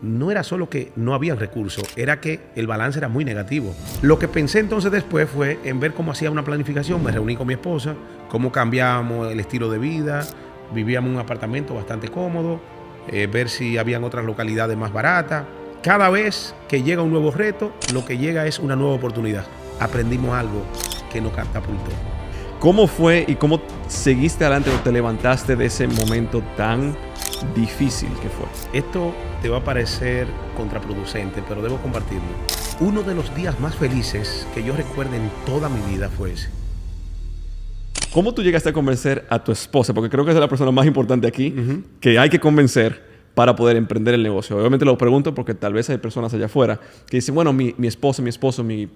no era solo que no habían recursos, era que el balance era muy negativo. Lo que pensé entonces después fue en ver cómo hacía una planificación. Me reuní con mi esposa, cómo cambiábamos el estilo de vida, vivíamos en un apartamento bastante cómodo, ver si habían otras localidades más baratas. Cada vez que llega un nuevo reto, lo que llega es una nueva oportunidad. Aprendimos algo que nos catapultó. ¿Cómo fue y cómo seguiste adelante o te levantaste de ese momento tan difícil que fue? Esto te va a parecer contraproducente, pero debo compartirlo. Uno de los días más felices que yo recuerdo en toda mi vida fue ese. ¿Cómo tú llegaste a convencer a tu esposa? Porque creo que es la persona más importante aquí, que hay que convencer para poder emprender el negocio. Obviamente lo pregunto porque tal vez hay personas allá afuera que dicen, bueno, mi esposo, mi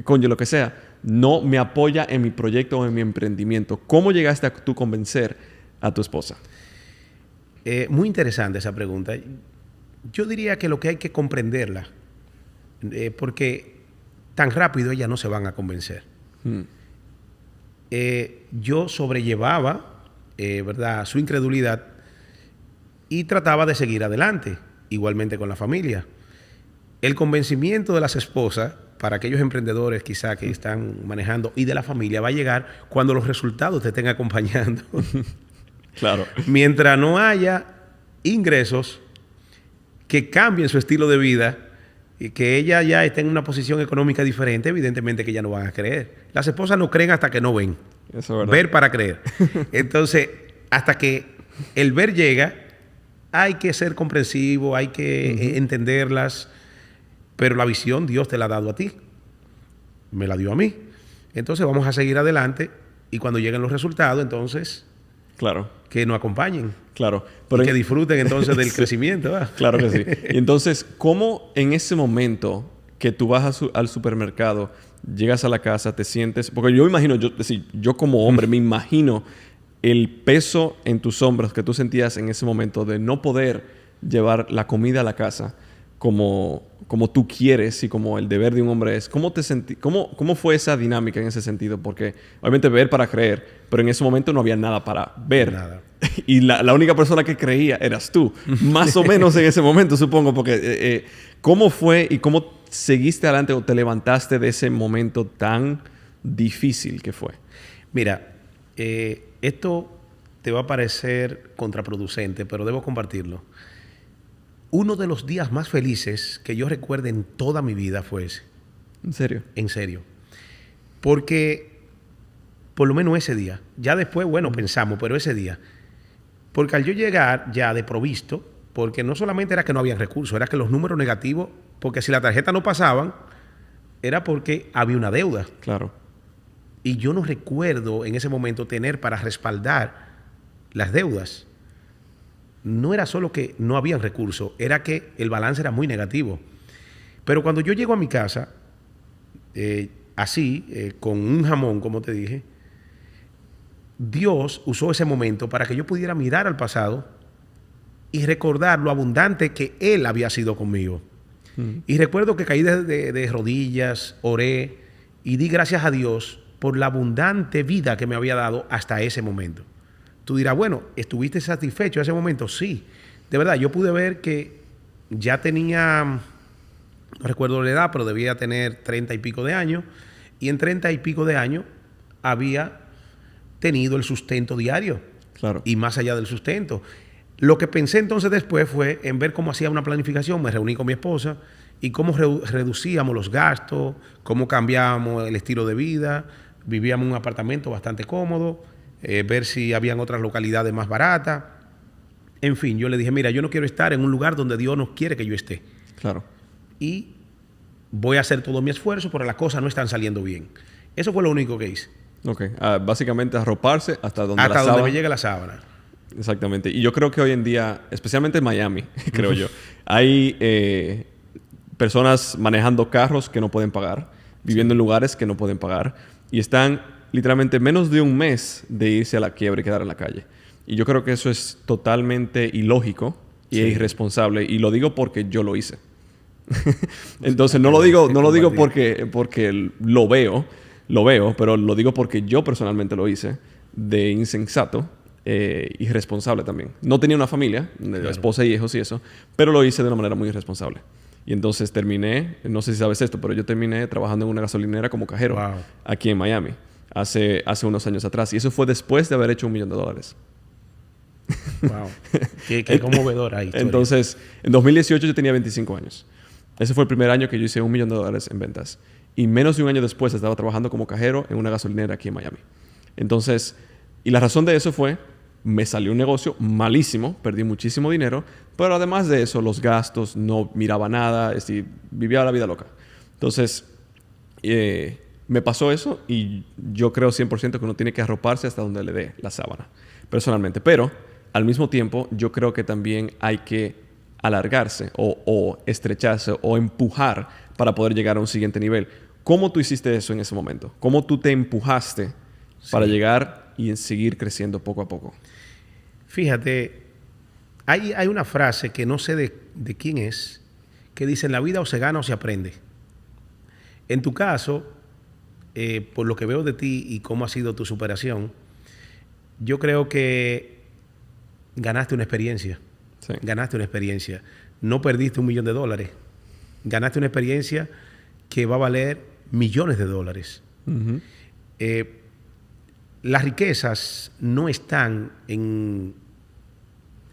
cónyuge, lo que sea, no me apoya en mi proyecto o en mi emprendimiento. ¿Cómo llegaste a tú convencer a tu esposa? Muy interesante esa pregunta. Yo diría que lo que hay que comprenderla, porque tan rápido ellas no se van a convencer. Yo sobrellevaba, ¿verdad?, su incredulidad y trataba de seguir adelante, igualmente con la familia. El convencimiento de las esposas, para aquellos emprendedores quizá que están manejando, y de la familia, va a llegar cuando los resultados te estén acompañando. Claro. Mientras no haya ingresos que cambien su estilo de vida y que ella ya esté en una posición económica diferente, evidentemente que ya no van a creer. Las esposas no creen hasta que no ven. Eso es verdad. Ver para creer. Entonces, hasta que el ver llega, hay que ser comprensivo, hay que entenderlas, pero la visión Dios te la ha dado a ti. Me la dio a mí. Entonces vamos a seguir adelante y cuando lleguen los resultados, entonces, claro, que nos acompañen. Claro. Pero y que disfruten entonces del sí, crecimiento. ¿Verdad? Claro que sí. Y entonces, ¿cómo en ese momento que tú vas al supermercado, llegas a la casa, te sientes? Porque yo imagino, yo como hombre me imagino el peso en tus hombros que tú sentías en ese momento de no poder llevar la comida a la casa como tú quieres y como el deber de un hombre es. ¿Cómo te sentí? ¿Cómo fue esa dinámica en ese sentido? Porque obviamente ver para creer, pero en ese momento no había nada para ver. Nada. Y la única persona que creía eras tú. Más o menos en ese momento, supongo. Porque ¿cómo fue y cómo seguiste adelante o te levantaste de ese momento tan difícil que fue? Mira, esto te va a parecer contraproducente, pero debo compartirlo. Uno de los días más felices que yo recuerdo en toda mi vida fue ese. ¿En serio? En serio. Porque, por lo menos ese día, ya después, bueno, pensamos, pero ese día. Porque al yo llegar ya de provisto, porque no solamente era que no había recursos, era que los números negativos, porque si la tarjeta no pasaban, era porque había una deuda. Claro. Y yo no recuerdo en ese momento tener para respaldar las deudas. No era solo que no habían recursos, era que el balance era muy negativo. Pero cuando yo llego a mi casa, con un jamón, como te dije, Dios usó ese momento para que yo pudiera mirar al pasado y recordar lo abundante que Él había sido conmigo. Y recuerdo que caí de rodillas, oré y di gracias a Dios por la abundante vida que me había dado hasta ese momento. Tú dirás, bueno, ¿estuviste satisfecho en ese momento? Sí. De verdad, yo pude ver que ya tenía, no recuerdo la edad, pero debía tener 30 y pico de años. Y en 30 y pico de años había tenido el sustento diario. Claro. Y más allá del sustento. Lo que pensé entonces después fue en ver cómo hacía una planificación. Me reuní con mi esposa y cómo reducíamos los gastos, cómo cambiábamos el estilo de vida. Vivíamos en un apartamento bastante cómodo. Ver si habían otras localidades más baratas. En fin, yo le dije, mira, yo no quiero estar en un lugar donde Dios no quiere que yo esté. Claro. Y voy a hacer todo mi esfuerzo, pero las cosas no están saliendo bien. Eso fue lo único que hice. Ok. Básicamente arroparse hasta donde me llegue la sábana. Exactamente. Y yo creo que hoy en día, especialmente en Miami, creo yo, hay personas manejando carros que no pueden pagar, viviendo en lugares que no pueden pagar y están literalmente menos de un mes de irse a la quiebra y quedar en la calle. Y yo creo que eso es totalmente ilógico y irresponsable. Y lo digo porque yo lo hice. Entonces no lo digo porque lo veo, pero lo digo porque yo personalmente lo hice de insensato irresponsable también. No tenía una familia, Claro. esposa y hijos y eso, pero lo hice de una manera muy irresponsable. Y entonces terminé, no sé si sabes esto, pero yo terminé trabajando en una gasolinera como cajero Wow. aquí en Miami hace unos años atrás. Y eso fue después de haber hecho $1 millón. Wow. Qué conmovedora historia. Entonces, en 2018 yo tenía 25 años. Ese fue el primer año que yo hice $1 millón en ventas. Y menos de un año después estaba trabajando como cajero en una gasolinera aquí en Miami. Entonces, y la razón de eso fue, me salió un negocio malísimo, perdí muchísimo dinero, pero además de eso, los gastos, no miraba nada, es decir, vivía la vida loca. Entonces, me pasó eso y yo creo 100% que uno tiene que arroparse hasta donde le dé la sábana, personalmente. Pero, al mismo tiempo, yo creo que también hay que alargarse o estrecharse o empujar para poder llegar a un siguiente nivel. ¿Cómo tú hiciste eso en ese momento? ¿Cómo tú te empujaste para llegar y seguir creciendo poco a poco? Fíjate, hay una frase que no sé de quién es, que dice: en la vida o se gana o se aprende. En tu caso, por lo que veo de ti y cómo ha sido tu superación, yo creo que ganaste una experiencia. Sí. Ganaste una experiencia. No perdiste $1 millón. Ganaste una experiencia que va a valer millones de dólares. Uh-huh. Las riquezas no están en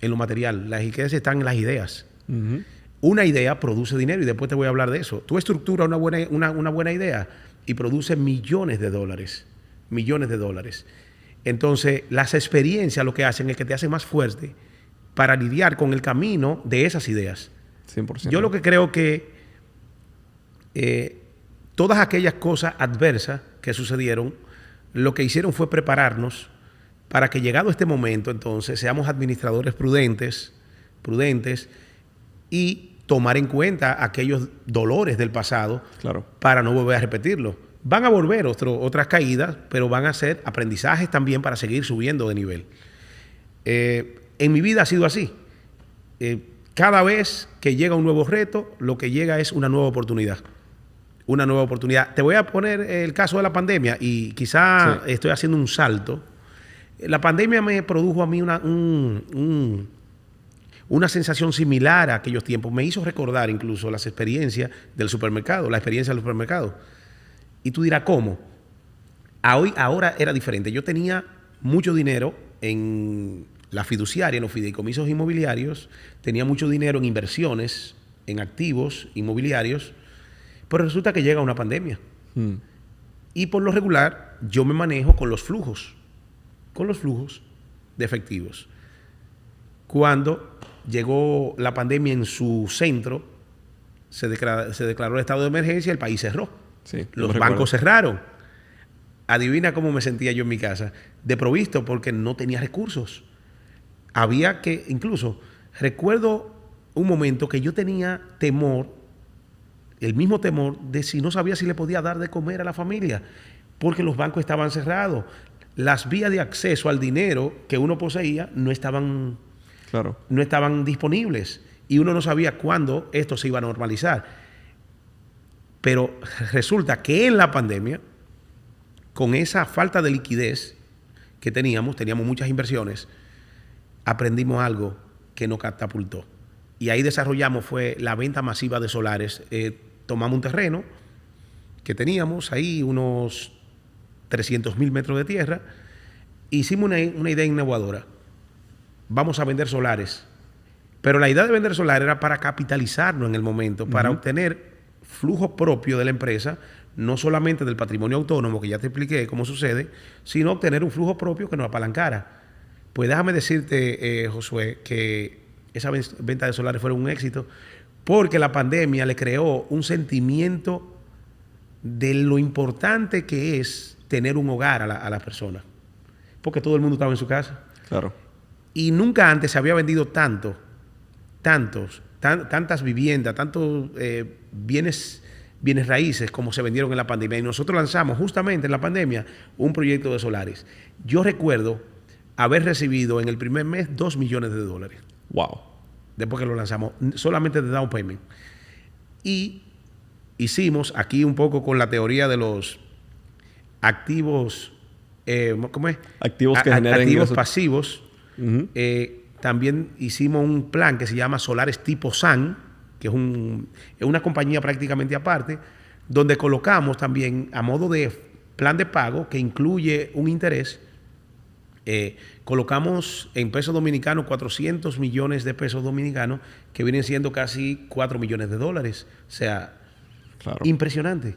lo material. Las riquezas están en las ideas. Uh-huh. Una idea produce dinero y después te voy a hablar de eso. Tú estructuras una buena idea y produce millones de dólares. Millones de dólares. Entonces, las experiencias lo que hacen es que te hacen más fuerte para lidiar con el camino de esas ideas. 100%. Yo lo que creo que todas aquellas cosas adversas que sucedieron, lo que hicieron fue prepararnos para que, llegado este momento, entonces, seamos administradores prudentes y tomar en cuenta aquellos dolores del pasado, Claro. para no volver a repetirlo. Van a volver otras caídas, pero van a ser aprendizajes también para seguir subiendo de nivel. En mi vida ha sido así. Cada vez que llega un nuevo reto, lo que llega es una nueva oportunidad. Una nueva oportunidad. Te voy a poner el caso de la pandemia y quizá estoy haciendo un salto. La pandemia me produjo a mí una sensación similar a aquellos tiempos. Me hizo recordar incluso las experiencias del supermercado, la experiencia del supermercado. Y tú dirás, ¿cómo? Ahora era diferente. Yo tenía mucho dinero en la fiduciaria, en los fideicomisos inmobiliarios, tenía mucho dinero en inversiones, en activos inmobiliarios, pero resulta que llega una pandemia. Y por lo regular, yo me manejo con los flujos de efectivos. Cuando llegó la pandemia en su centro, se declaró el estado de emergencia, el país cerró. Sí, Los bancos cerraron. Adivina cómo me sentía yo en mi casa. Desprovisto porque no tenía recursos. Había que, incluso, recuerdo un momento que yo tenía temor, el mismo temor de si no sabía si le podía dar de comer a la familia, porque los bancos estaban cerrados. Las vías de acceso al dinero que uno poseía no estaban disponibles y uno no sabía cuándo esto se iba a normalizar. Pero resulta que en la pandemia, con esa falta de liquidez que teníamos muchas inversiones, aprendimos algo que nos catapultó. Y ahí desarrollamos fue la venta masiva de solares. Tomamos un terreno que teníamos ahí, unos 300,000 metros de tierra. Hicimos una idea innovadora. Vamos a vender solares. Pero la idea de vender solares era para capitalizarnos en el momento, para obtener flujo propio de la empresa, no solamente del patrimonio autónomo, que ya te expliqué cómo sucede, sino obtener un flujo propio que nos apalancara. Pues déjame decirte, Josué, que esa venta de solares fue un éxito porque la pandemia le creó un sentimiento de lo importante que es tener un hogar a la persona. Porque todo el mundo estaba en su casa. Claro. Y nunca antes se había vendido tantas viviendas, tantos bienes raíces como se vendieron en la pandemia. Y nosotros lanzamos justamente en la pandemia un proyecto de solares. Yo recuerdo haber recibido en el primer mes $2 millones. Wow. Después que lo lanzamos, solamente de down payment. Y hicimos aquí un poco con la teoría de los activos ¿cómo es? Activos que generen activos ingresos. pasivos. Ujú. También hicimos un plan que se llama Solares Tipo SAN, que es una compañía prácticamente aparte, donde colocamos también a modo de plan de pago que incluye un interés. Colocamos en pesos dominicanos 400 millones de pesos dominicanos, que vienen siendo casi 4 millones de dólares. O sea, Claro. impresionante.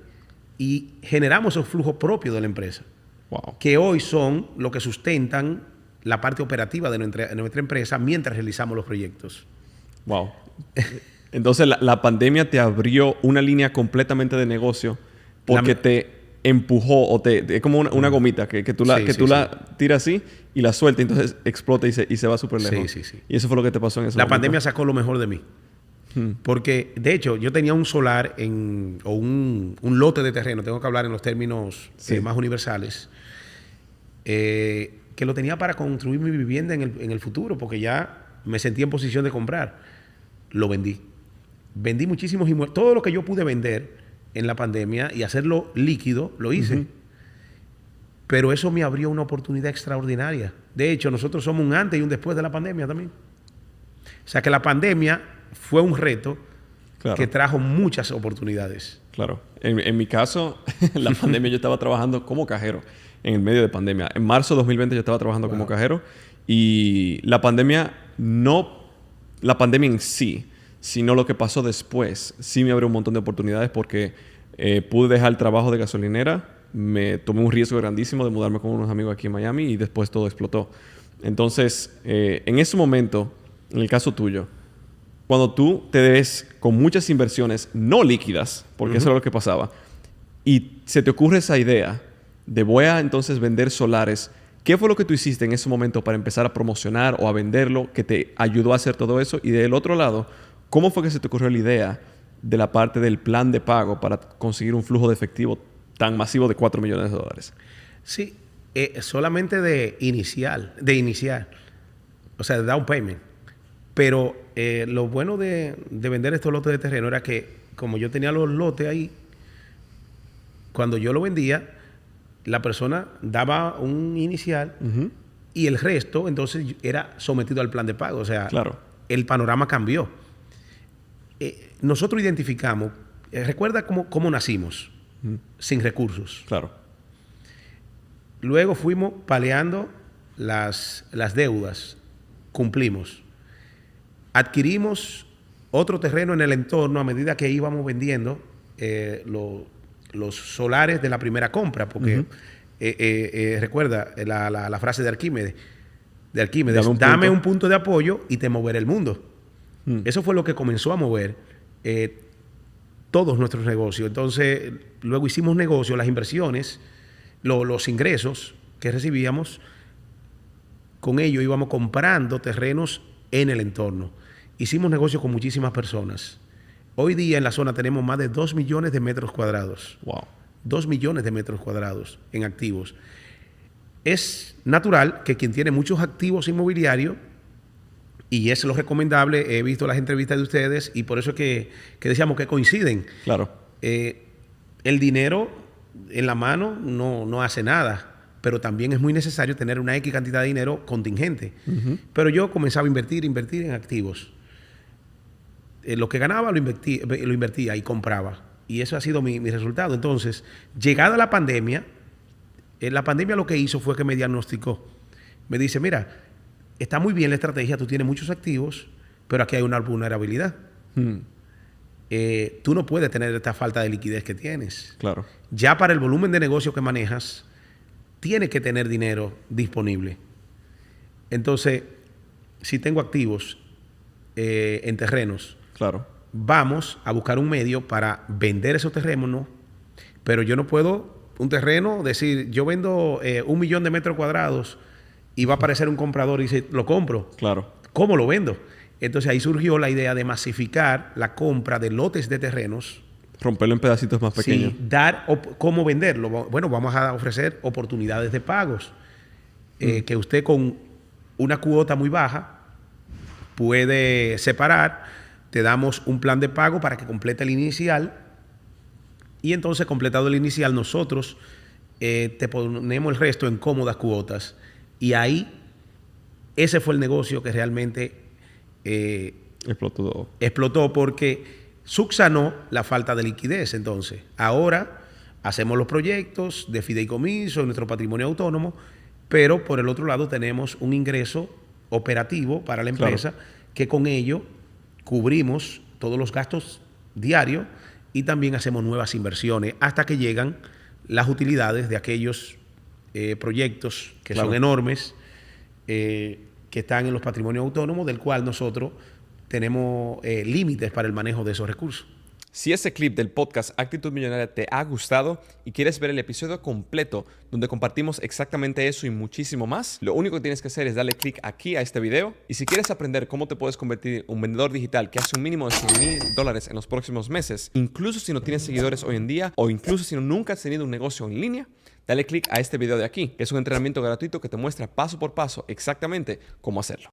Y generamos esos flujos propios de la empresa, Wow. que hoy son lo que sustentan la parte operativa de nuestra empresa mientras realizamos los proyectos. Wow. Entonces la pandemia te abrió una línea completamente de negocio porque te empujó o es como una gomita que tú la, Sí, que sí, tú sí. la tiras así y la sueltas, entonces explota y se va súper lejos. Sí, sí, sí. Y eso fue lo que te pasó en ese La momento. pandemia sacó lo mejor de mí. Porque, de hecho, yo tenía un solar o un lote de terreno, tengo que hablar en los términos Sí. más universales, que lo tenía para construir mi vivienda en el futuro, porque ya me sentía en posición de comprar. Lo vendí. Vendí muchísimos inmuebles. Todo lo que yo pude vender en la pandemia y hacerlo líquido, lo hice. Ujú. Pero eso me abrió una oportunidad extraordinaria. De hecho, nosotros somos un antes y un después de la pandemia también. O sea que la pandemia fue un reto Claro. que trajo muchas oportunidades. Claro. En mi caso, la pandemia yo estaba trabajando como cajero en el medio de pandemia. En marzo de 2020 yo estaba trabajando como cajero y la pandemia en sí, sino lo que pasó después, sí me abrió un montón de oportunidades porque pude dejar el trabajo de gasolinera, me tomé un riesgo grandísimo de mudarme con unos amigos aquí en Miami y después todo explotó. Entonces, en ese momento, en el caso tuyo, cuando tú te ves con muchas inversiones no líquidas, porque eso era lo que pasaba, y se te ocurre esa idea de voy a entonces vender solares, ¿qué fue lo que tú hiciste en ese momento para empezar a promocionar o a venderlo que te ayudó a hacer todo eso? Y del otro lado, ¿cómo fue que se te ocurrió la idea de la parte del plan de pago para conseguir un flujo de efectivo tan masivo de 4 millones de dólares? Sí, solamente de iniciar, o sea, de down payment. Pero lo bueno de vender estos lotes de terreno era que, como yo tenía los lotes ahí, cuando yo lo vendía, la persona daba un inicial y el resto, entonces, era sometido al plan de pago. O sea, Claro. el panorama cambió. Nosotros identificamos, recuerda cómo nacimos, sin recursos. Claro. Luego fuimos paleando las deudas, cumplimos. Adquirimos otro terreno en el entorno a medida que íbamos vendiendo los solares de la primera compra, porque recuerda la frase de Arquímedes, dame un punto de apoyo y te moveré el mundo. Eso fue lo que comenzó a mover todos nuestros negocios. Entonces, luego hicimos negocios, las inversiones, los ingresos que recibíamos, con ello íbamos comprando terrenos en el entorno. Hicimos negocios con muchísimas personas. Hoy día en la zona tenemos más de 2 millones de metros cuadrados. Wow. 2 millones de metros cuadrados en activos. Es natural que quien tiene muchos activos inmobiliarios, y es lo recomendable, he visto las entrevistas de ustedes y por eso es que decíamos que coinciden. Claro. El dinero en la mano no hace nada, pero también es muy necesario tener una X cantidad de dinero contingente. Pero yo comenzaba a invertir en activos. Lo que ganaba lo invertía y compraba. Y eso ha sido mi resultado. Entonces, llegada la pandemia lo que hizo fue que me diagnosticó. Me dice, mira, está muy bien la estrategia, tú tienes muchos activos, pero aquí hay una vulnerabilidad. Tú no puedes tener esta falta de liquidez que tienes. Claro. Ya para el volumen de negocio que manejas, tienes que tener dinero disponible. Entonces, si tengo activos en terrenos, Claro. vamos a buscar un medio para vender esos terrenos, pero yo no puedo un terreno decir, yo vendo 1 millón de metros cuadrados y va a aparecer un comprador y dice, lo compro. Claro. ¿Cómo lo vendo? Entonces ahí surgió la idea de masificar la compra de lotes de terrenos. Romperlo en pedacitos más pequeños. Sí, cómo venderlo. Bueno, vamos a ofrecer oportunidades de pagos. Que usted con una cuota muy baja puede separar. Te damos un plan de pago para que complete el inicial. Y entonces, completado el inicial, nosotros te ponemos el resto en cómodas cuotas. Y ahí, ese fue el negocio que realmente explotó porque subsanó la falta de liquidez. Entonces, ahora hacemos los proyectos de fideicomiso en nuestro patrimonio autónomo, pero por el otro lado tenemos un ingreso operativo para la empresa, claro, que con ello cubrimos todos los gastos diarios y también hacemos nuevas inversiones hasta que llegan las utilidades de aquellos proyectos que claro, son enormes, que están en los patrimonios autónomos, del cual nosotros tenemos límites para el manejo de esos recursos. Si ese clip del podcast Actitud Millonaria te ha gustado y quieres ver el episodio completo donde compartimos exactamente eso y muchísimo más, lo único que tienes que hacer es darle clic aquí a este video. Y si quieres aprender cómo te puedes convertir en un vendedor digital que hace un mínimo de $100,000 en los próximos meses, incluso si no tienes seguidores hoy en día o incluso si nunca has tenido un negocio en línea, dale clic a este video de aquí, que es un entrenamiento gratuito que te muestra paso por paso exactamente cómo hacerlo.